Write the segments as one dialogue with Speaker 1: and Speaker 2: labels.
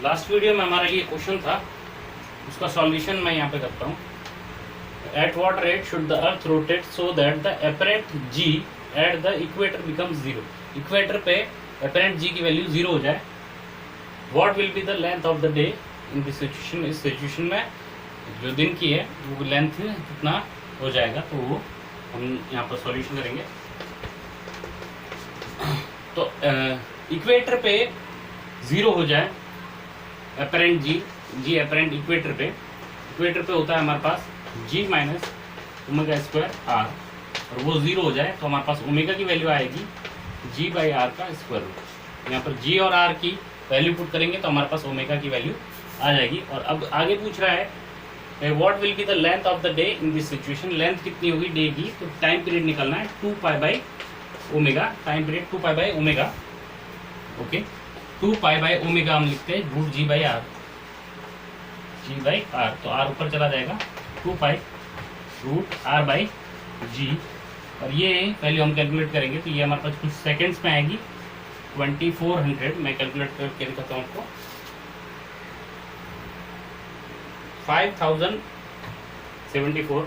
Speaker 1: Last video में हमारा ये क्वेश्चन था, उसका सॉल्यूशन मैं यहाँ पे करता हूँ। At what rate should the earth rotate so that the apparent G at the equator becomes zero. Equator पे एपरेंट जी की वैल्यू जीरो हो जाए। What will be the length of the day in this situation. इस situation में जो दिन की है वो लेंथ कितना हो जाएगा, तो वो हम यहाँ पर सॉल्यूशन करेंगे। तो इक्वेटर पे जीरो हो जाए, एपरेंट जी एपरेंट इक्वेटर पे होता है हमारे पास जी माइनस ओमेगा स्क्वायर आर, और वो जीरो हो जाए तो हमारे पास ओमेगा की वैल्यू आएगी जी बाई आर का स्क्वायर रूट। यहाँ पर जी और आर की वैल्यू पुट करेंगे तो हमारे पास ओमेगा की वैल्यू आ जाएगी। और अब आगे पूछ रहा है what will be the length of the day in this situation. Length कितनी होगी डे की, तो टाइम पीरियड निकलना है 2 pi by omega. Time period 2 pi by omega. Okay, 2 pi by omega हम लिखते हैं रूट जी बाई आर। तो आर ऊपर चला जाएगा, 2 पाई रूट आर बाई जी। और ये वैल्यू हम कैलकुलेट करेंगे तो ये हमारे पास कुछ सेकेंड्स में आएगी 2400। मैं कैलकुलेट करके दिखाता हूँ आपको। 5074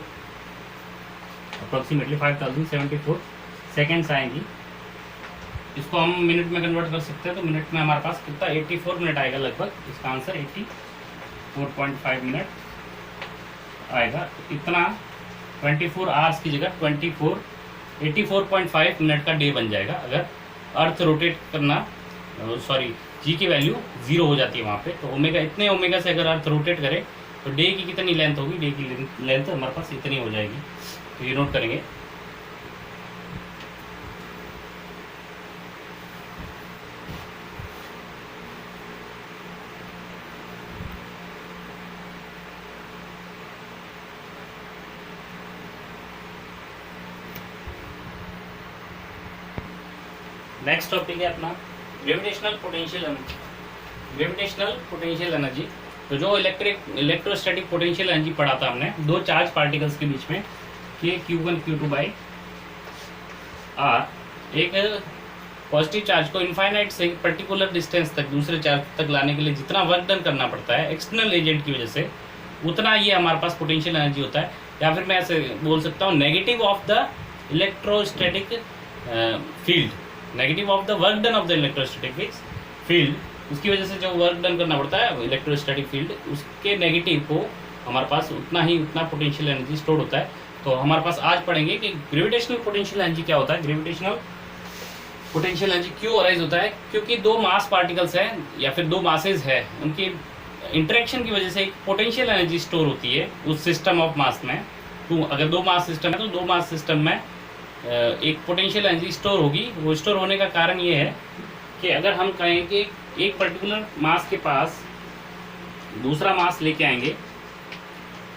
Speaker 1: अप्रोक्सीमेटली 5074 सेकेंड्स आएंगी। इसको हम मिनट में कन्वर्ट कर सकते हैं, तो मिनट में हमारे पास कितना 84 मिनट आएगा लगभग। इसका आंसर 84.5 मिनट आएगा। इतना 24 आवर्स की जगह 84.5 मिनट का डे बन जाएगा अगर अर्थ रोटेट करना, सॉरी जी की वैल्यू जीरो हो जाती है वहाँ पे। तो ओमेगा, इतने ओमेगा से अगर अर्थ रोटेट करे तो डे की कितनी लेंथ होगी, डे की लेंथ हमारे पास इतनी हो जाएगी। तो ये नोट करेंगे। नेक्स्ट टॉपिक है अपना gravitational potential energy. Gravitational potential energy, तो जो इलेक्ट्रोस्टैटिक पोटेंशियल एनर्जी पढ़ा था हमने दो चार्ज पार्टिकल्स के बीच में, के Q1 Q2 बाई आर। एक पॉजिटिव चार्ज को इनफाइनाइट से पर्टिकुलर डिस्टेंस तक, दूसरे चार्ज तक लाने के लिए जितना वर्क डन करना पड़ता है एक्सटर्नल एजेंट की वजह से, उतना ये हमारे पास पोटेंशियल एनर्जी होता है। या फिर मैं ऐसे बोल सकता हूँ negative of the electrostatic field, negative of the work done of the electrostatic field. उसकी वजह से जो वर्क डन करना पड़ता है इलेक्ट्रोस्टैटिक फील्ड, उसके नेगेटिव को हमारे पास उतना पोटेंशियल एनर्जी स्टोर होता है। तो हमारे पास आज पढ़ेंगे कि ग्रेविटेशनल पोटेंशियल एनर्जी क्या होता है। ग्रेविटेशनल पोटेंशियल एनर्जी क्यों अराइज होता है, क्योंकि दो मास पार्टिकल्स हैं या फिर दो मासेज है, उनकी इंटरेक्शन की वजह से एक पोटेंशियल एनर्जी स्टोर होती है उस सिस्टम ऑफ मास में। तो अगर दो मास सिस्टम है तो दो मास सिस्टम में एक पोटेंशियल एनर्जी स्टोर होगी। वो स्टोर होने का कारण ये है कि अगर हम कहें कि एक पर्टिकुलर मास के पास दूसरा मास लेके आएंगे,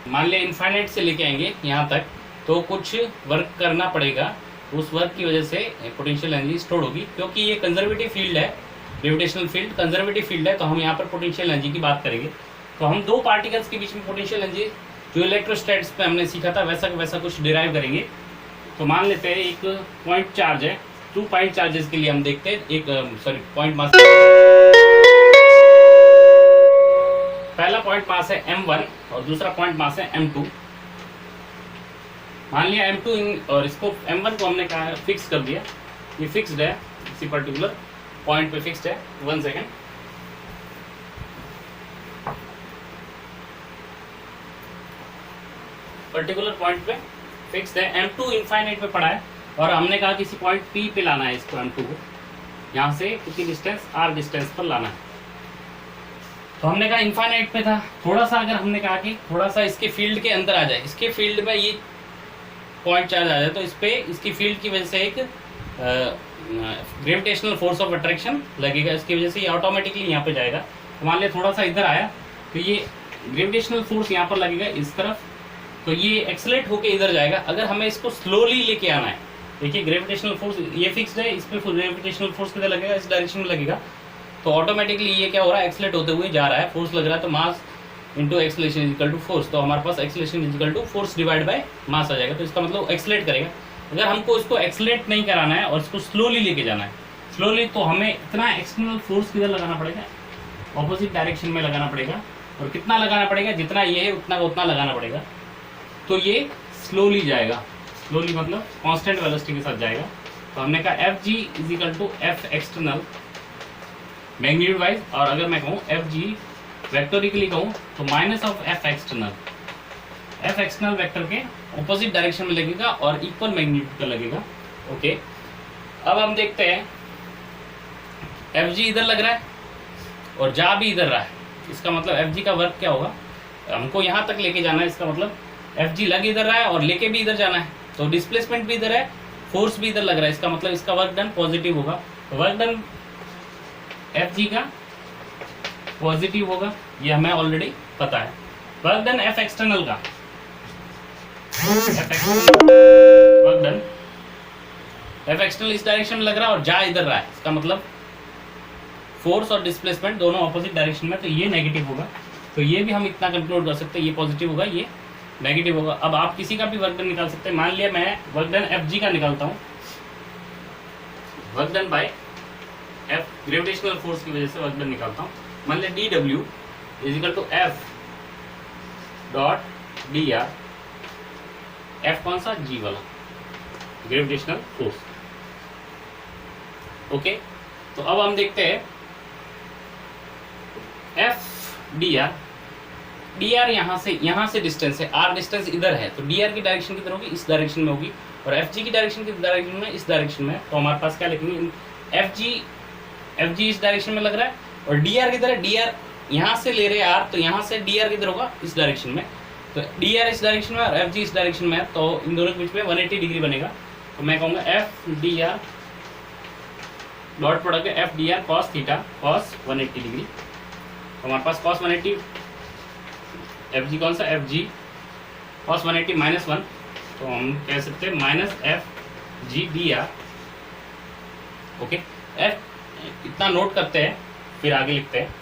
Speaker 1: मान लिया इनफाइनाइट से लेके आएंगे यहाँ तक, तो कुछ वर्क करना पड़ेगा। उस वर्क की वजह से पोटेंशियल एनर्जी स्टोर होगी। क्योंकि ये कंजर्वेटिव फील्ड है, ग्रेविटेशनल फील्ड कंजर्वेटिव फील्ड है, तो हम यहाँ पर पोटेंशियल एनर्जी की बात करेंगे। तो हम दो पार्टिकल्स के बीच में पोटेंशियल एनर्जी जो इलेक्ट्रोस्टैटिक्स पे हमने सीखा था वैसा कुछ डिराइव करेंगे। तो मान लेते हैं एक पॉइंट चार्ज है, 2 पॉइंट चार्जेस के लिए हम देखते हैं। एक पॉइंट मास, पहला पॉइंट मास है m1 और दूसरा पॉइंट मास है m2। मान लिया m2 और इसको m1 को हमने कहा फिक्स कर दिया। ये फिक्स्ड है, इसी पर्टिकुलर पॉइंट पे फिक्स्ड है। 1 सेकेंड। पर्टिकुलर पॉइंट पे फिक्स्ड है। m2 इनफाइनाइट पे पड़ा है और हमने कहा किसी पॉइंट P पे लाना है इसको, m2 को यहाँ से कितनी डिस्टेंस r डिस्टेंस पर लाना है। तो हमने कहा इनफाइनाइट पे था, थोड़ा सा अगर हमने कहा कि थोड़ा सा इसके फील्ड के अंदर आ जाए, इसके फील्ड में ये पॉइंट चार्ज आ जाए, तो इस पे इसकी फील्ड की वजह से एक ग्रेविटेशनल फोर्स ऑफ अट्रैक्शन लगेगा। इसकी वजह से ये ऑटोमेटिकली यहाँ पे जाएगा। तो मान लिया थोड़ा सा इधर आया तो ये ग्रेविटेशनल फोर्स यहाँ पर लगेगा इस तरफ, तो ये एक्सलेट होके इधर जाएगा। अगर हमें इसको स्लोली लेके आना है, देखिए ग्रेविटेशनल फोर्स ये फिक्स्ड है, इस पे ग्रेविटेशनल फोर्स किधर लगेगा, इस डायरेक्शन में लगेगा। तो ऑटोमेटिकली ये क्या हो रहा है, एक्सलेट होते हुए जा रहा है, फोर्स लग रहा है। तो mass into acceleration is equal to force, तो हमारे पास acceleration is equal to force divide by mass आ जाएगा। तो इसका मतलब एक्सलेट करेगा। अगर हमको इसको एक्सलेट नहीं कराना है और इसको स्लोली लेके जाना है, स्लोली, तो हमें इतना एक्सटर्नल फोर्स किधर लगाना पड़ेगा, ऑपोजिट डायरेक्शन में लगाना पड़ेगा, और कितना लगाना पड़ेगा, जितना ये है उतना का उतना लगाना पड़ेगा। तो ये स्लोली जाएगा, स्लोली मतलब कांस्टेंट वेलोसिटी के साथ जाएगा। तो हमने कहा F G is equal to F external magnitude wise, और अगर मैं कहूँ एफ जी वेक्टोरिकली कहूँ तो minus of F external. F external vector के ऑपोजिट डायरेक्शन में लगेगा और इक्वल मैग्नीट्यूड का लगेगा। ओके, अब हम देखते हैं एफ जी इधर लग रहा है और जा भी इधर रहा है, इसका मतलब एफ जी का वर्क क्या होगा, हमको यहाँ तक लेके जाना है, इसका मतलब एफ जी लग इधर रहा है और लेके भी इधर जाना है, तो डिस्प्लेसमेंट भी इधर है, फोर्स भी इधर लग रहा है, इसका मतलब इसका वर्क डन पॉजिटिव होगा। तो वर्क डन एफ जी का पॉजिटिव होगा, ये हमें ऑलरेडी पता है। वर्क डन एफ एक्सटर्नल का, वर्क डन एफ एक्सटर्नल इस डायरेक्शन में लग रहा है और जा इधर रहा है, इसका मतलब फोर्स और डिस्प्लेसमेंट दोनों ऑपोजिट डायरेक्शन में, तो ये नेगेटिव होगा। तो ये भी हम इतना कंक्लूड कर सकते हैं, ये पॉजिटिव होगा, ये नेगेटिव होगा। अब आप किसी का भी वर्क डन निकाल सकते हैं। मान लिया मैं वर्क डन एफ जी का निकालता हूँ, work done by F gravitational force की वजह से वर्क डन निकालता हूँ। मान लिया D W is equal to F dot D R, F कौन सा, जी वाला ग्रेविटेशनल फोर्स। ओके, तो अब हम देखते हैं F D R, D R यहाँ से डिस्टेंस है, आर डिस्टेंस इधर है, तो डी आर की डायरेक्शन किधर होगी, इस डायरेक्शन में होगी, और एफ जी की डायरेक्शन किस डायरेक्शन में, इस डायरेक्शन में। तो हमारे पास क्या लिखेंगे, एफ जी इस डायरेक्शन में लग रहा है और डी आर किधर है, डी आर यहाँ से ले रहे हैं आर, तो यहाँ से डी आर किधर होगा, इस डायरेक्शन में। तो डी आर इस डायरेक्शन में और एफ जी इस डायरेक्शन में है, तो इन दोनों के बीच में 180 डिग्री बनेगा। तो मैं कहूँगा F D R dot product F D R cos theta cos 180 degree. तो हमारे पास कॉस 180, एफ जी कौन सा, एफ जी कॉस 180 माइनस 1, तो हम कह सकते हैं minus F G D R. Okay, F इतना नोट करते हैं, फिर आगे लिखते हैं।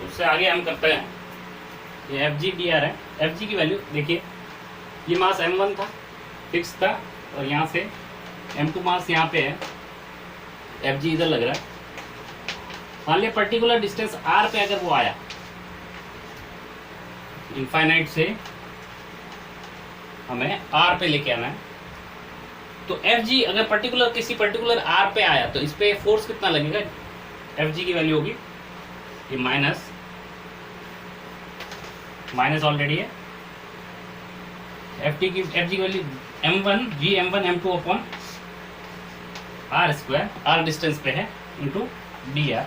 Speaker 1: उससे आगे हम करते हैं, ये एफ जी डी आर है। एफ जी की वैल्यू देखिए, ये मास m1 था, फिक्स था, और यहाँ से m2 मास यहाँ पे है, एफ जी इधर लग रहा है। मान लिया पर्टिकुलर डिस्टेंस r पे अगर वो आया, इनफाइनाइट से हमें r पे लेके आना है, तो एफ जी अगर पर्टिकुलर किसी पर्टिकुलर r पे आया तो इस पे फोर्स कितना लगेगा, एफ जी की वैल्यू होगी ये माइनस ऑलरेडी है, एफ जी की वैल्यू m1 जी m1 m2 upon r square, r distance पे है, इंटू डी आर।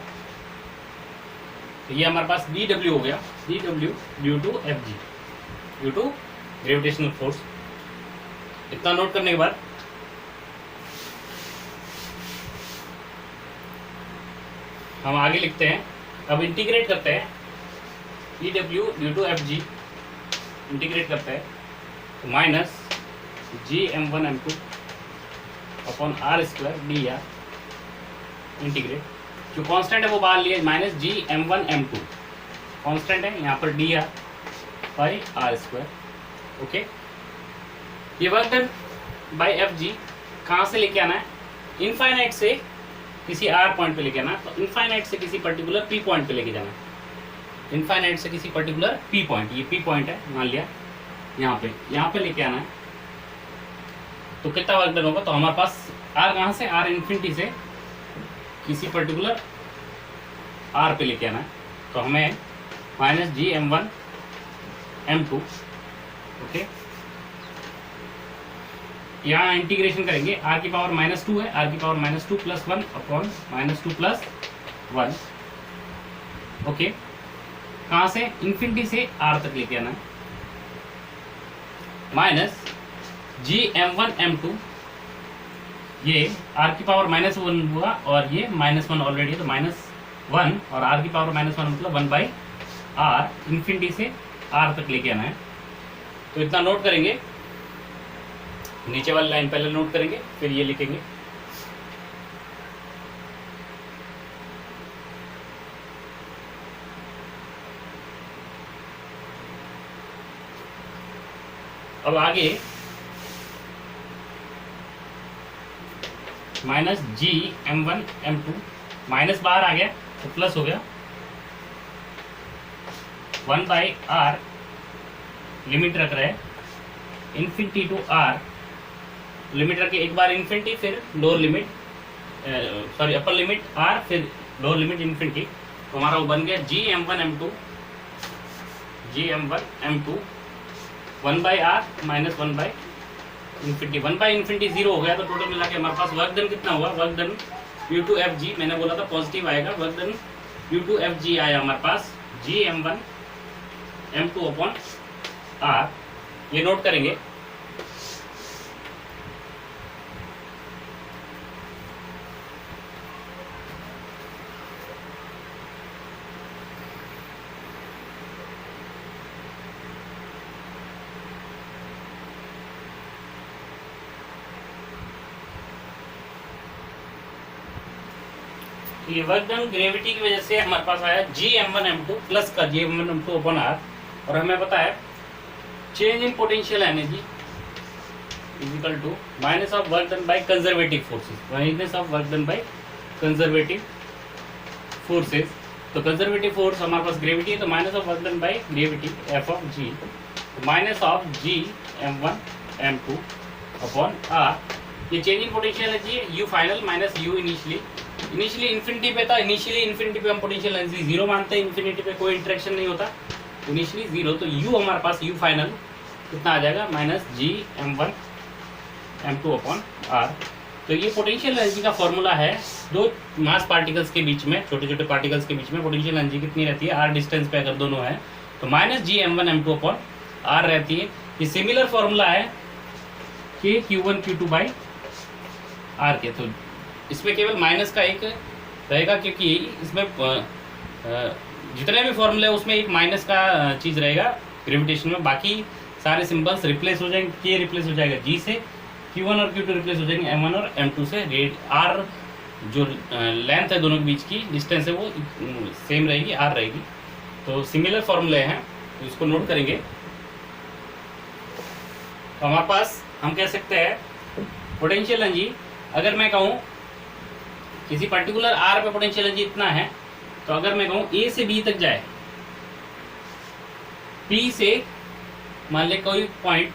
Speaker 1: तो ये हमारे पास डी डब्ल्यू हो गया, D W due to F G, due to gravitational force. इतना नोट करने के बाद हम आगे लिखते हैं, अब इंटीग्रेट करते हैं, E W due to F G integrate करते हैं, तो minus G m1 m2 upon r square D R integrate, जो कांस्टेंट है वो बाहर लिए, minus G m1 m2 constant है, यहाँ पर d r by are square. Okay, ये work done by F g कहाँ से लेके आना है, इनफाइनाइट से किसी r पॉइंट पे लेके आना है, तो इनफाइनाइट से किसी पर्टिकुलर p पॉइंट पे लेके जाना है, इनफाइनाइट से किसी पर्टिकुलर p पॉइंट, ये p पॉइंट है मान लिया, यहाँ पे लेके आना है। तो कितना वर्क डन होगा, तो हमारे पास r कहाँ से, r इन्फिनिटी से किसी पर्टिकुलर r पे लेके आना है, तो हमें minus G m1 m2। Okay, यहाँ इंटीग्रेशन करेंगे, r की पावर -2 है, r की पावर -2 + 1 अपॉन -2 + 1। ओके, कहाँ से, इन्फिनिटी से r तक लेके आना है, माइनस जी m1 m2, ये r की पावर -1 हुआ और ये -1 ऑलरेडी है, तो -1 और r की पावर -1 मतलब 1/r, इन्फिनिटी से r तक लेके आना है। तो इतना नोट करेंगे, नीचे वाली लाइन पहले नोट करेंगे, फिर ये लिखेंगे। अब आगे माइनस GM1 M2, माइनस बाहर आ गया तो प्लस हो गया 1/r, लिमिट रख रहे हैं इन्फिनिटी टू r, लिमिट रख के एक बार इन्फिनिटी फिर lower limit, sorry upper limit r फिर लोअर लिमिट इन्फिनिटी। तो हमारा वो बन गया GM1 M2 1/r माइनस 1/इन्फिनिटी, 1/इन्फिनिटी 0 हो गया। तो टोटल मिला के हमारे पास वर्क डन कितना हुआ, वर्क डन U2FG, मैंने बोला था पॉजिटिव आएगा, वर्क डन U2FG आया हमारे पास GM1 M2 अपॉन R, ये नोट करेंगे। ये वर्क डन ग्रेविटी की वजह से हमारे पास आया GM1 M2 प्लस का GM1 M2 अपॉन R, और हमें पता है change in potential energy is equal to minus of work done by conservative forces, minus of work done by conservative forces. तो कंजर्वेटिव फोर्स हमारे पास ग्रेविटी है, तो minus of work done by gravity F of G, minus of GM1 M2 upon R। ये change in potential energy है, U final minus U initially infinity पे था, initially infinity पे हम पोटेंशियल एनर्जी 0 मानते हैं, इन्फिनिटी पे कोई इंटरेक्शन नहीं होता, इनिशियली 0। तो U हमारे पास U फाइनल कितना आ जाएगा, minus GM1 M2 upon R। तो ये पोटेंशियल एनर्जी का फॉर्मूला है, दो मास पार्टिकल्स के बीच में, छोटे छोटे पार्टिकल्स के बीच में पोटेंशियल एनर्जी कितनी रहती है, R डिस्टेंस पे अगर दोनों है तो minus GM1 M2 upon R रहती है। ये सिमिलर फॉर्मूला है कि Q1 Q2 बाई R के, तो इसमें केवल माइनस का एक रहेगा, क्योंकि इसमें जितने भी फॉर्मूले हैं उसमें एक माइनस का चीज़ रहेगा ग्रेविटेशन में, बाकी सारे सिंबल्स रिप्लेस हो जाएंगे। के रिप्लेस हो जाएगा G से, Q1 और Q2 रिप्लेस हो जाएंगे M1 और M2 से। रेड R जो लेंथ है दोनों के बीच की डिस्टेंस है वो सेम रहेगी, R रहेगी। तो सिमिलर फॉर्मूले हैं, तो इसको नोट करेंगे। तो हमारे पास हम कह सकते हैं पोटेंशियल एनर्जी, अगर मैं कहूँ किसी पर्टिकुलर R पे पोटेंशियल एनर्जी इतना है, तो अगर मैं कहूँ A से B तक जाए, P से मान ले कोई पॉइंट,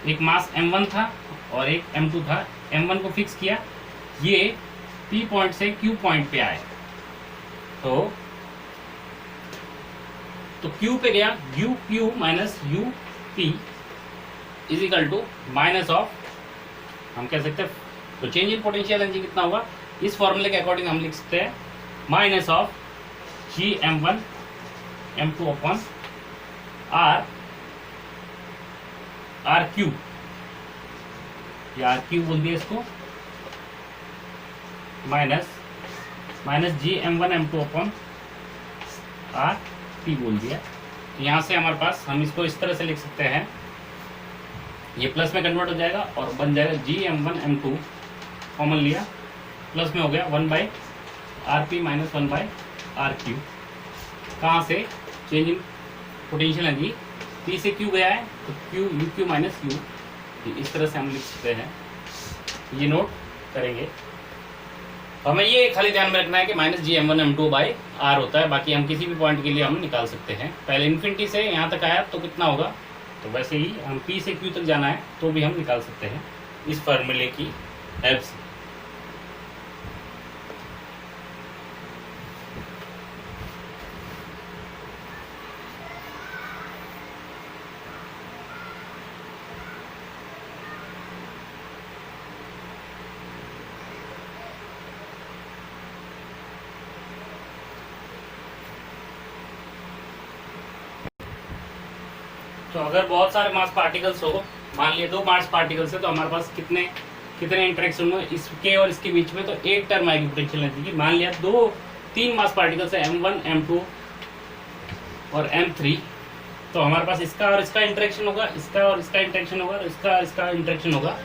Speaker 1: एक मास M1 था और एक M2 था, M1 को फिक्स किया, ये P पॉइंट से Q पॉइंट पे आए, तो Q पे गया, UQ minus UP is equal to minus of, हम कह सकते हैं तो चेंज इन पोटेंशियल एनर्जी कितना होगा, इस फॉर्मूले के अकॉर्डिंग हम लिख सकते हैं minus of GM1 M2 upon RQ, या RQ बोल दिया इसको, minus GM1 M2 upon RP बोल दिया। तो यहाँ से हमारे पास हम इसको इस तरह से लिख सकते हैं, ये प्लस में कन्वर्ट हो जाएगा और बन जाएगा GM1 M2, कॉमन लिया, प्लस में हो गया 1/RP माइनस 1/RQ। कहाँ से change in potential energy, P से Q गया है तो UQ माइनस U, इस तरह से हम लिख सकते हैं, ये नोट करेंगे। तो हमें ये खाली ध्यान में रखना है कि minus GM1 M2 by R होता है, बाकी हम किसी भी पॉइंट के लिए हम निकाल सकते हैं। पहले इन्फिनिटी से यहाँ तक आया तो कितना होगा, तो वैसे ही हम P से Q तक जाना है तो भी हम निकाल सकते हैं इस फॉर्मूले की हेल्प से। तो अगर बहुत सारे मास पार्टिकल्स हो, मान लिया 2 मास पार्टिकल्स है, तो हमारे पास कितने इंटरेक्शन हुए इसके और इसके बीच में, तो एक टर्म आएगी पोटेंशियल एनर्जी की। मान लिया 3 मास पार्टिकल्स है, M1 M2 और M3, तो हमारे पास इसका और इसका इंटरेक्शन होगा, इसका और इसका इंटरेक्शन होगा, इसका और इसका इंटरेक्शन होगा।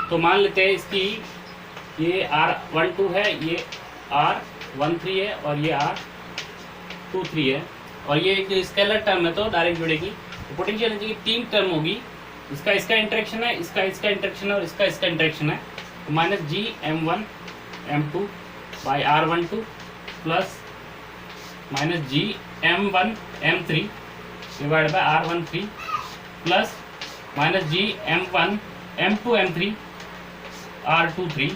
Speaker 1: तो मान लेते हैं इसकी ये R12 है, ये R13 है और ये R23 है, और ये एक जो स्केलर टर्म है तो डायरेक्ट जुड़ेगी। तो पोटेंशियल एनर्जी की 3 टर्म होगी, इसका इसका इंटरेक्शन है, इसका इसका इंटरेक्शन है और इसका इसका इंटरेक्शन है। तो minus G M1 M2 by R12 plus minus G M1 M3 divide by R13 plus minus G M1 M2 M3 R23।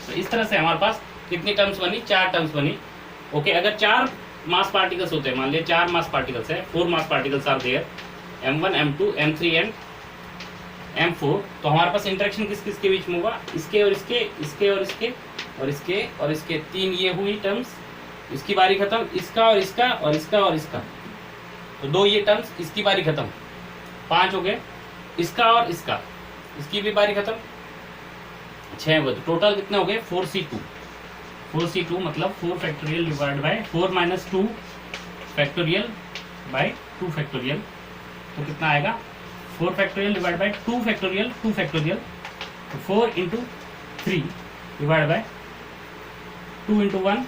Speaker 1: तो इस तरह से हमारे पास कितनी टर्म्स बनी, 4 टर्म्स बनी। ओके, अगर 4 मास पार्टिकल्स होते हैं, मान लिया 4 मास पार्टिकल्स है, 4 mass particles are there, M1 M2 M3 and M4, तो हमारे पास इंटरेक्शन किस किस के बीच में होगा, इसके और इसके, इसके और इसके और इसके और इसके, 3 ये हुई टर्म्स, इसकी बारी खत्म, इसका और इसका और इसका और इसका, तो 2 ये टर्म्स, इसकी बारी खत्म, 5 हो गए, इसका और इसका, इसकी भी बारी खत्म, 6 बजे टोटल कितने हो गए, 4C2। 4C2 मतलब 4 factorial divide bye 4 minus 2 factorial by 2 factorial, तो कितना आएगा 4 factorial divide by 2 factorial, 2 factorial, तो 4 into 3 divide by 2 into 1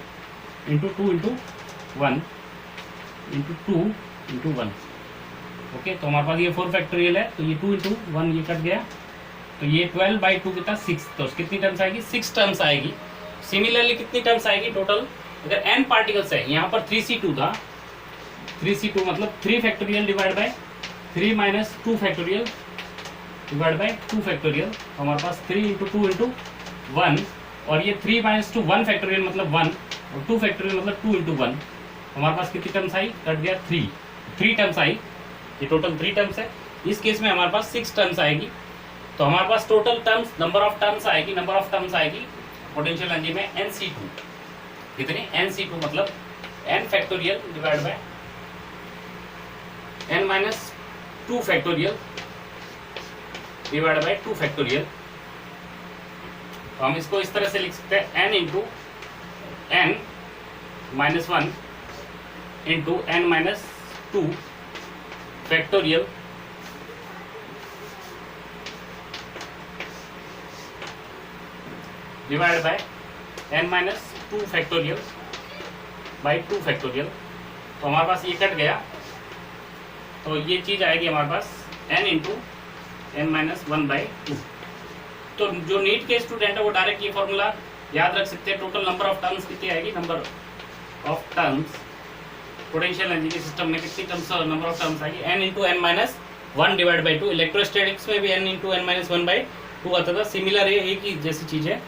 Speaker 1: into 2 into 1 into 2 into 1। Okay, तो हमारे पास ये 4 फैक्टोरियल है, तो ये 2 इंटू 1 ये कट गया, तो ये 12 बाई 2 कितना 6, तो कितनी टर्म्स आएगी, 6 टर्म्स आएगी। सिमिलरली कितनी टर्म्स आएगी टोटल, अगर n पार्टिकल्स है, यहाँ पर 3C2 था, 3C2 मतलब 3 factorial divide bye 3 minus 2 factorial divide by 2 factorial, तो हमारे पास 3 इंटू 2 इंटू 1, और ये 3 माइनस 2 1 फैक्टोरियल मतलब 1, और 2 फैक्टोरियल मतलब 2 इंटू 1, हमारे पास कितनी टर्म्स आई, कट गया 3 टर्म्स आई, ये टोटल 3 टर्म्स है। इस केस में हमारे पास 6 टर्म्स आएगी, तो हमारे पास total terms, number of terms आएगी पोटेंशियल एनर्जी में NC2, कितनी NC2 मतलब n factorial divide by n minus 2 factorial divide by 2 factorial. तो हम इसको इस तरह से लिख सकते हैं n into n minus 1 into n minus 2 factorial divide by n minus 2 factorial by 2 factorial. तो हमारे पास ये कट गया, तो ये चीज़ आएगी हमारे पास n into n minus 1 by 2। तो जो नीट के स्टूडेंट है वो डायरेक्ट ये फॉर्मूला याद रख सकते हैं। टोटल नंबर ऑफ टर्म्स कितनी आएगी, number of terms potential energy के सिस्टम में कितनी टर्म्स, नंबर ऑफ टर्म्स आएगी n into n minus 1 divide by 2। Electrostatics में भी n into n minus 1 by 2 आता था, सिमिलर है, एक ही जैसी चीज़ है,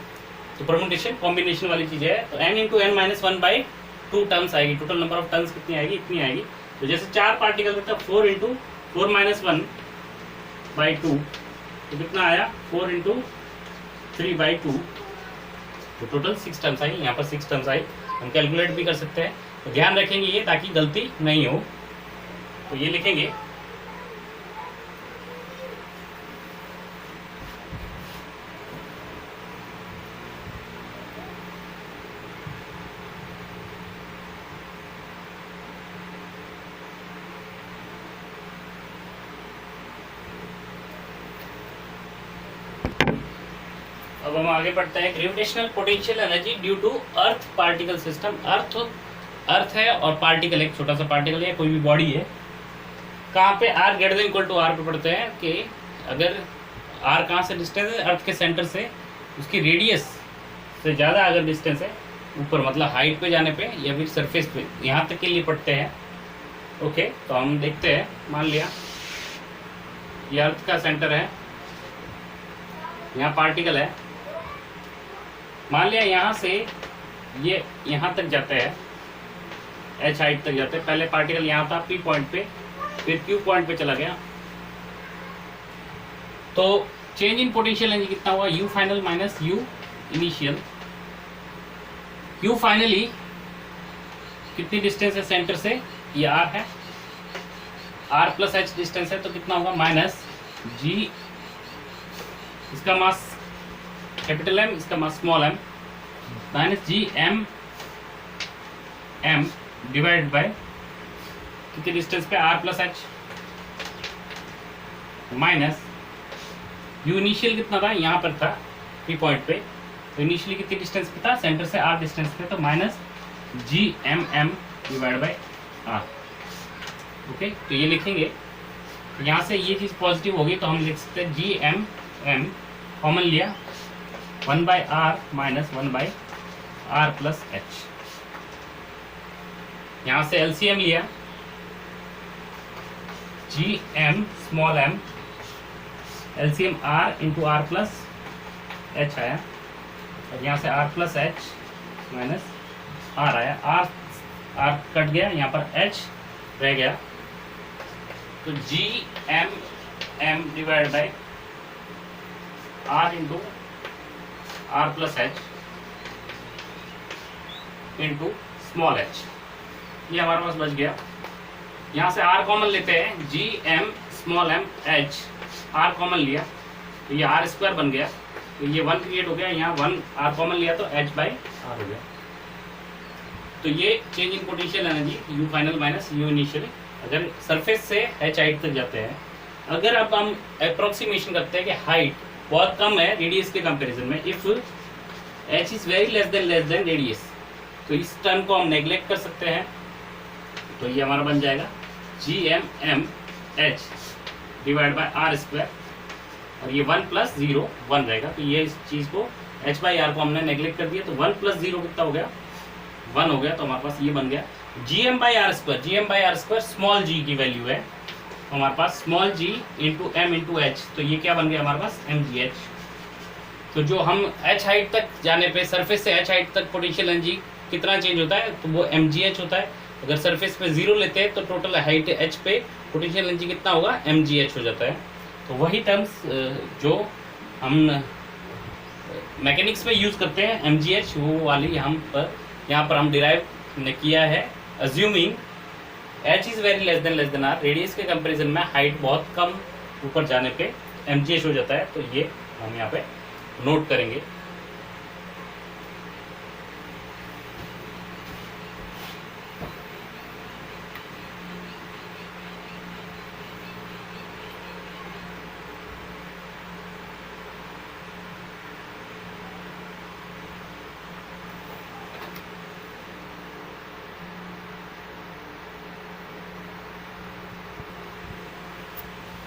Speaker 1: तो परम्यूटेशन कॉम्बिनेशन वाली चीज़ है। तो n into n minus 1 by 2 terms आएगी। टोटल नंबर ऑफ टर्म्स कितनी आएगी, इतनी आएगी। तो जैसे 4 पार्टिकल था, 4 इंटू 4 माइनस 1 बाई 2, तो कितना आया 4 इंटू 3 बाई 2, तो टोटल 6 टर्म्स आई। यहाँ पर 6 टर्म्स आई, हम कैलकुलेट भी कर सकते हैं। तो ध्यान रखेंगे ये, ताकि गलती नहीं हो। तो ये लिखेंगे अब हम आगे बढ़ते हैं। Gravitational potential energy due to earth particle system. Earth है और पार्टिकल, एक छोटा सा पार्टिकल है, कोई भी बॉडी है। कहाँ पे r greater than equal to r पे पढ़ते हैं कि अगर r कहाँ से डिस्टेंस है, अर्थ के सेंटर से, उसकी रेडियस से ज़्यादा अगर डिस्टेंस है ऊपर, मतलब हाइट पे जाने पे या फिर सरफेस पे, यहाँ तक के लिए पढ़ते हैं। ओके, तो हम देखते हैं। मान लिया ये अर्थ का सेंटर है, यहाँ पार्टिकल है। मान लिया यहाँ से ये यहाँ तक जाते हैं, h हाइट तक जाते हैं। पहले पार्टिकल यहाँ था P पॉइंट पे, फिर Q पॉइंट पे चला गया। तो चेंज इन पोटेंशियल एनर्जी कितना हुआ, U final minus U initial. U finally कितनी डिस्टेंस है सेंटर से, ये r है, r प्लस h डिस्टेंस है, तो कितना होगा माइनस G, इसका मास कैपिटल M, इसका mass small m, minus G M divide bye कितने डिस्टेंस पे, r plus h, minus you initial कितना था, यहाँ पर था पी पॉइंट पे, तो इनिशियली कितनी डिस्टेंस पे था, सेंटर से आर डिस्टेंस पे, तो minus G M M divide by R. Okay, तो ये लिखेंगे, यहाँ से ये चीज़ पॉजिटिव होगी तो हम लिख सकते हैं जी एम एम, कॉमन लिया 1 by R minus 1 by R plus H. यहाँ से एलसीएम लिया, G M small M, LCM R into R plus H आया, और यहाँ से R plus H minus R आया, आर कट गया, यहाँ पर एच रह गया, तो G M M divide by R into R plus H into small H, ये हमारे पास बच गया। यहाँ से आर कॉमन लेते हैं, G M small M H, R common लिया तो ये आर स्क्वायर बन गया, तो ये 1 क्रिएट हो गया, यहाँ 1 आर कॉमन लिया तो एच बाई आर हो गया। तो ये change in potential energy you final minus you initial, अगर सरफेस से एच हाइट तक जाते हैं। अगर अब हम अप्रोक्सीमेशन करते हैं कि हाइट बहुत कम है रेडियस के कंपैरिजन में, if H is very less then radius, तो इस टर्म को हम नेग्लेक्ट कर सकते हैं, तो ये हमारा बन जाएगा G M M H divide by are square, और ये 1 प्लस 0 1 रहेगा, तो ये इस चीज़ को एच बाई आर को हमने नेग्लेक्ट कर दिया, तो 1 प्लस 0 कितना हो गया, 1 हो गया, तो हमारे पास ये बन गया G M by are square. G M by are square small g की वैल्यू है, तो हमारे पास small g into m into h, तो ये क्या बन गया हमारे पास एम जी एच। तो जो हम एच हाइट तक जाने पे, सरफेस से एच हाइट तक पोटेंशियल एनर्जी कितना चेंज होता है, तो वो एम जी एच होता है। अगर सरफेस पे 0 लेते हैं तो टोटल हाइट एच पे पोटेंशियल एनर्जी कितना होगा, एम जी एच हो जाता है। तो वही टर्म्स जो हम मैकेनिक्स में यूज़ करते हैं, एम जी एच, वो वाली यहाँ पर हम डिराइव ने किया है, assuming H is very less than R, radius के कंपेरिजन में हाइट बहुत कम ऊपर जाने पे एम जी एच हो जाता है, तो ये हम यहाँ पे नोट करेंगे।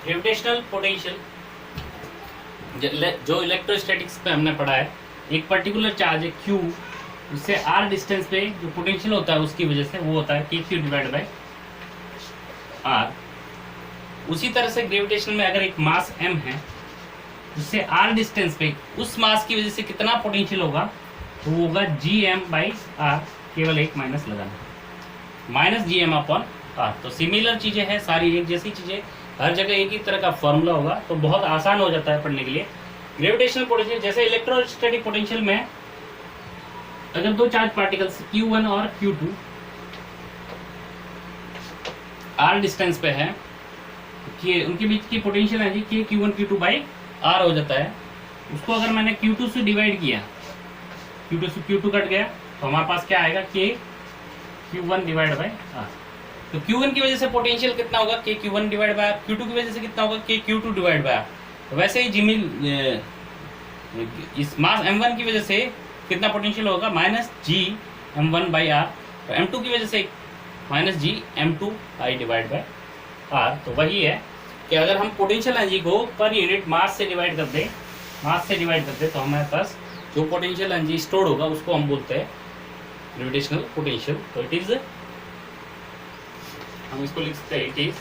Speaker 1: ग्रेविटेशनल पोटेंशियल जो इलेक्ट्रोस्टैटिक्स पे हमने पढ़ा है, एक पर्टिकुलर चार्ज है Q, उससे R डिस्टेंस पे जो पोटेंशियल होता है उसकी वजह से वो होता है KQ डिवाइड बाय R। उसी तरह से ग्रेविटेशन में अगर एक मास M है, उससे R डिस्टेंस पे उस मास की वजह से कितना पोटेंशियल होगा, तो वो होगा GM बाई R, केवल एक माइनस लगाना, माइनस GM अपॉन R। तो सिमिलर चीज़ें हैं, सारी एक जैसी चीज़ें, हर जगह एक ही तरह का फॉर्मूला होगा, तो बहुत आसान हो जाता है पढ़ने के लिए। ग्रेविटेशनल पोटेंशियल जैसे इलेक्ट्रोस्टैटिक पोटेंशियल में अगर दो चार्ज पार्टिकल्स Q1 और Q2 R डिस्टेंस पे है, कि उनके बीच की पोटेंशियल एनर्जी के Q1 Q2 बाई R हो जाता है। उसको अगर मैंने Q2 से डिवाइड किया, Q2 से Q2 कट गया, तो हमारे पास क्या आएगा, के Q1 डिवाइड बाई R। तो Q1 की वजह से पोटेंशियल कितना होगा, के Q1 डिवाइड बाय, Q2 की वजह से कितना होगा, के Q2 डिवाइड बाय। तो वैसे ही इस मास M1 की वजह से कितना पोटेंशियल होगा, minus G M1 by R. तो M2 की वजह से माइनस जी M2 आई डिवाइड बाय आर। तो वही है कि अगर हम पोटेंशियल एनर्जी को पर यूनिट मास से डिवाइड कर दें, तो हमारे पास जो पोटेंशियल एनर्जी स्टोर होगा उसको हम बोलते हैं ग्रेविटेशनल पोटेंशियल। तो इट इज, हम इसको लिख सकते हैं, इट इज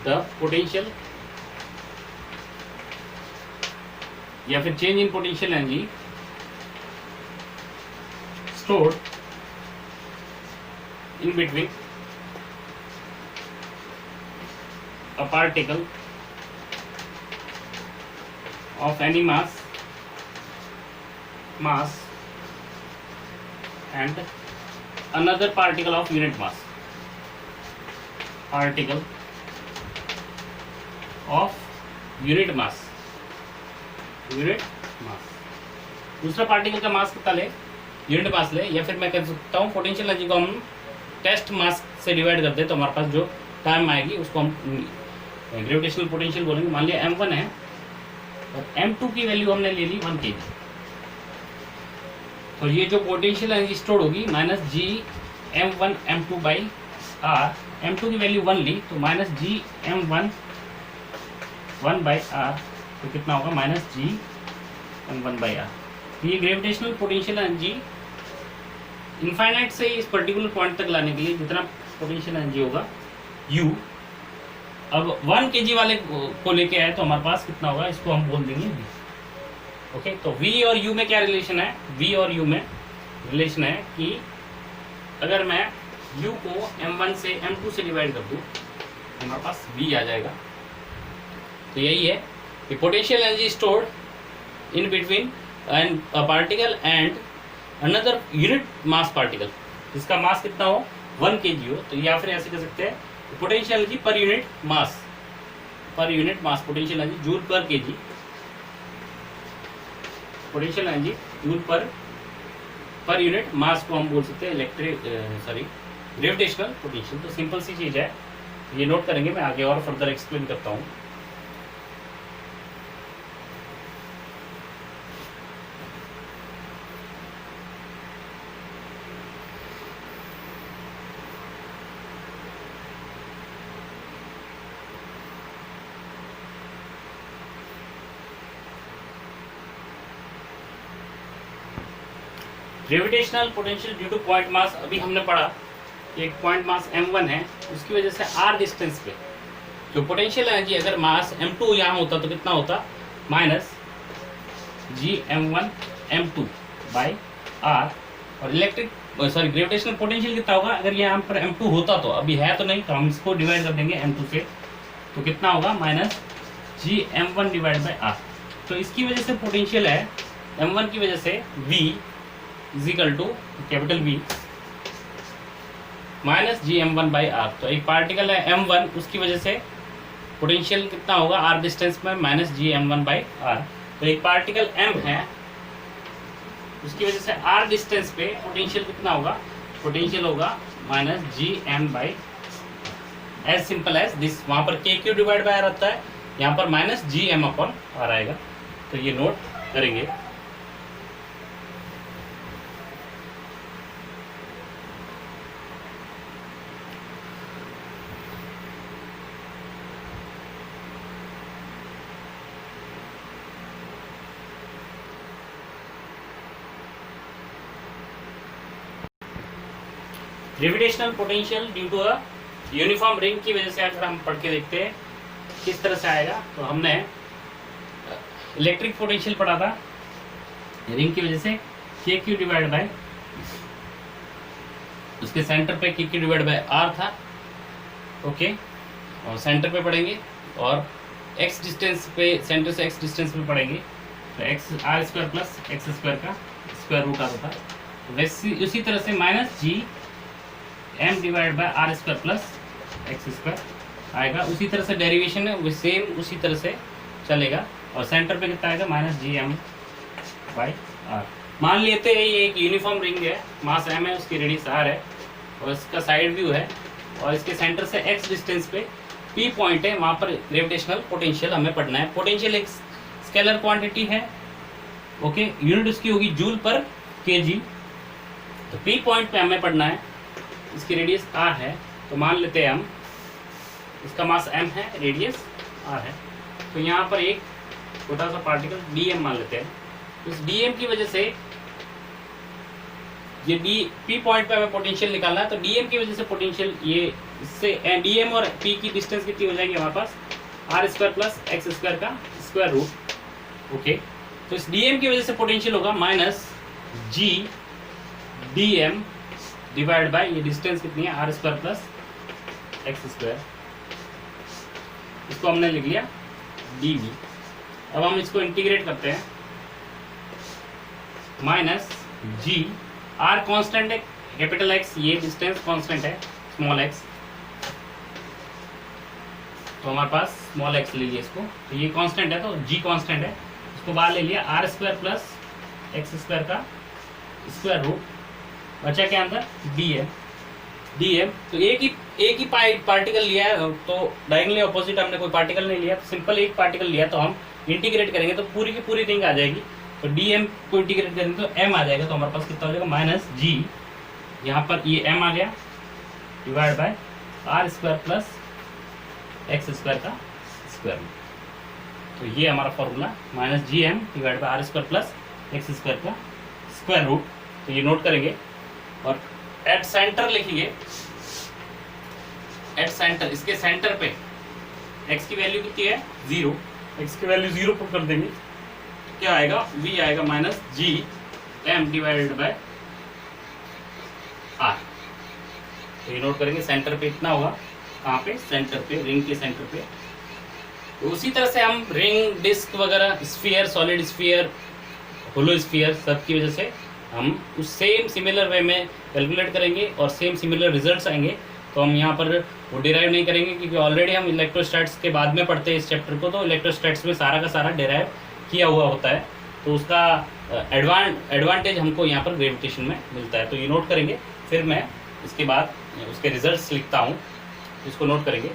Speaker 1: द पोटेंशियल या फिर change in potential energy stored in between a particle of any mass and another particle of unit mass, particle of unit mass। दूसरा पार्टिकल का मास कितना ले, यूनिट मास ले, या फिर मैं कह सकता हूँ पोटेंशियल एनर्जी को हम टेस्ट मास से डिवाइड कर दे, तो हमारे पास जो टर्म आएगी उसको हम ग्रेविटेशनल पोटेंशियल बोलेंगे। मान लिया m1 है और m2 की वैल्यू हमने ले ली 1 kg, तो ये जो पोटेंशियल एनर्जी स्टोर होगी minus G m1 m2 by R, m2 की वैल्यू 1 ली तो minus G m1 1 by R, तो कितना होगा minus G m1 by R. ये ग्रेविटेशनल पोटेंशियल एनर्जी इनफाइनाइट से इस पर्टिकुलर पॉइंट तक लाने के लिए जितना पोटेंशियल एनर्जी होगा u, अब 1 kg वाले को लेके आए तो हमारे पास कितना होगा, इसको हम बोल देंगे v। ओके, तो v और u में क्या रिलेशन है, v और u में रिलेशन है कि अगर मैं u को m1 से m2 से डिवाइड कर दूं हमारे पास v आ जाएगा। तो यही है कि potential energy stored in between and a particle and another unit mass particle, जिसका मास कितना हो 1 kg हो, तो या फिर ऐसे कह सकते हैं potential energy per unit mass potential energy joule पर kg, potential energy joule per unit mass को हम बोल सकते हैं ग्रेविटेशनल पोटेंशियल। तो सिंपल सी चीज है, ये नोट करेंगे, मैं आगे और फर्दर एक्सप्लेन करता हूँ। Gravitational potential due two point mass, अभी हमने पढ़ा कि एक पॉइंट मास m1 है, उसकी वजह से r डिस्टेंस पे जो पोटेंशियल एनर्जी, अगर मास m2 यहाँ होता तो कितना होता minus G m1 m2 by r, और ग्रेविटेशनल पोटेंशियल कितना होगा, अगर यहाँ पर m2 होता तो, अभी है तो नहीं, तो हम इसको डिवाइड कर देंगे m2 से, तो कितना होगा minus G m1 divide by r। तो इसकी वजह से पोटेंशियल है m1 की वजह से v is equal to capital V minus G m1 by R. तो एक पार्टिकल है m1, उसकी वजह से पोटेंशियल कितना होगा r डिस्टेंस में minus G m1 by R. तो एक पार्टिकल m है, उसकी वजह से r डिस्टेंस पे पोटेंशियल कितना होगा, पोटेंशियल होगा minus G m by, as simple as this. वहाँ पर k Q divide by R आता है, यहाँ पर minus G m upon R आएगा। तो ये नोट करेंगे। Gravitational potential due to a uniform ring की वजह से अगर हम पढ़ के देखते हैं किस तरह से आएगा, तो हमने इलेक्ट्रिक पोटेंशियल पढ़ा था रिंग की वजह से के क्यू डिवाइड बाय, उसके सेंटर पे K Q divide by R था। ओके, और सेंटर पे पढ़ेंगे और एक्स डिस्टेंस पे, सेंटर से एक्स डिस्टेंस पे पढ़ेंगे, तो X R square plus X square का स्क्वायर रूट आता था। वैसे उसी तरह से minus G m divide by R square plus X square आएगा। उसी तरह से डेरिवेशन है वो सेम उसी तरह से चलेगा, और सेंटर पे कितना आएगा minus G M by R. मान लेते हैं ये एक यूनिफॉर्म रिंग है, मास m है, उसकी रेडियस r है, और इसका साइड व्यू है, और इसके सेंटर से x डिस्टेंस पे p पॉइंट है, वहाँ पर ग्रेविटेशनल पोटेंशियल हमें पढ़ना है। पोटेंशियल एक स्केलर क्वांटिटी है, ओके, यूनिट उसकी होगी जूल पर kg। तो p पॉइंट पे हमें पढ़ना है, इसकी रेडियस r है, तो मान लेते हैं हम इसका मास m है, रेडियस r है। तो यहाँ पर एक छोटा सा पार्टिकल dm मान लेते हैं। तो इस dm की वजह से ये p पॉइंट पे हमें पोटेंशियल निकालना है, तो dm की वजह से पोटेंशियल ये इससे dm और p की डिस्टेंस कितनी हो जाएगी हमारे पास r square plus X square का स्क्वायर रूट। ओके, तो इस dm की वजह से पोटेंशियल होगा minus g dm divide by ये डिस्टेंस कितनी है R square plus X square, इसको हमने लिख लिया dv। अब हम इसको इंटीग्रेट करते हैं, माइनस g, r कांस्टेंट है, कैपिटल x, ये डिस्टेंस कांस्टेंट है स्मॉल x, तो हमारे पास स्मॉल x ले लिया इसको, तो ये कांस्टेंट है तो g कांस्टेंट है, इसको बाहर ले लिया R square plus X square का स्क्वायर रूट, बचा क्या अंदर dm। dm। तो एक ही पार्टिकल लिया है, तो डायगोनली ऑपोजिट हमने कोई पार्टिकल नहीं लिया, तो सिंपल एक पार्टिकल लिया, तो हम इंटीग्रेट करेंगे तो पूरी की पूरी रिंग आ जाएगी। तो dm को इंटीग्रेट करेंगे तो m आ जाएगा, तो हमारे पास कितना हो जाएगा माइनस g, यहाँ पर ये m आ गया divide by R square plus X square का स्क्वायर। तो ये हमारा formula minus G M divide by are square plus X square का स्क्वायर रूट। तो ये नोट करेंगे और एट सेंटर लिखेंगे, एट सेंटर, इसके सेंटर पे x की वैल्यू कितनी है 0, x की वैल्यू 0 पुट कर देंगे, क्या आएगा v आएगा minus G M divided by R. तो ये नोट करेंगे सेंटर पे इतना होगा, कहाँ पे सेंटर पे, रिंग के सेंटर पे। तो उसी तरह से हम रिंग, डिस्क वगैरह, sphere, solid sphere, hollow sphere, सब की वजह से हम उस सेम सिमिलर वे में कैलकुलेट करेंगे और सेम सिमिलर रिजल्ट्स आएंगे। तो हम यहाँ पर वो डिराइव नहीं करेंगे, क्योंकि ऑलरेडी हम इलेक्ट्रोस्टैट्स के बाद में पढ़ते हैं इस चैप्टर को, तो इलेक्ट्रोस्टैट्स में सारा का सारा डिराइव किया हुआ होता है, तो उसका एडवांटेज हमको यहाँ पर ग्रेविटेशन में मिलता है। तो ये नोट करेंगे, फिर मैं इसके बाद उसके रिजल्ट्स लिखता हूँ, इसको नोट करेंगे।